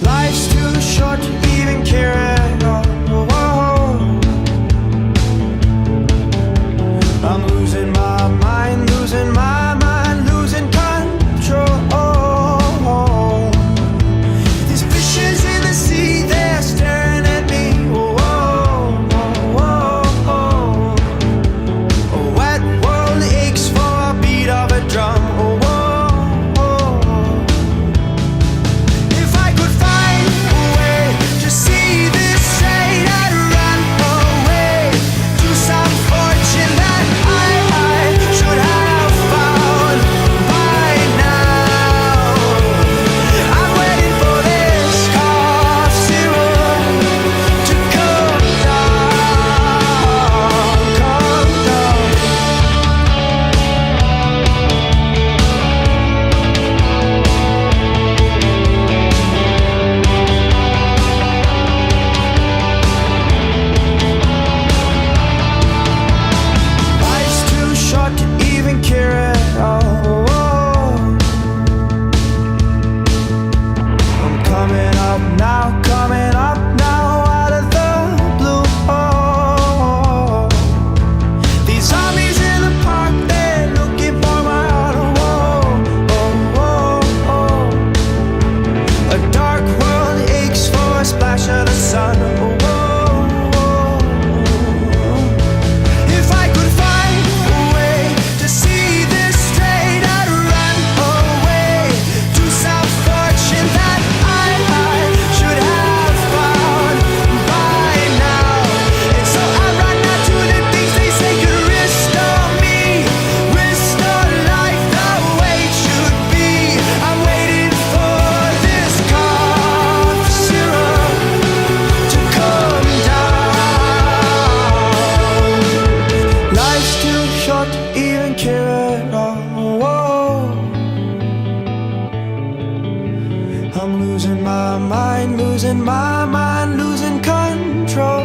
Life's too short to even care at all. I'm losing my mind, losing my mind, losing control. These fishes in the sea, they're staring at me. A wet world aches for a beat of a drum. If I could find a way to see this straight, I'd run away to some fortune that I should have found by now. I'm waiting for this cough syrup to come down, come down. Life's too short to even care at all. I'm coming up now, out of the blue. These zombies in the park, they're looking for my heart. A dark world aches for a splash of the sun. If I could find a way to see this straight, I'd run away to some fortune that I should have found by now. And so I run out to the things they say could restore me, restore life the way it should be. I'm waiting for this cough syrup to come down. Life's too short to even care at all. I'm losing my mind, losing control.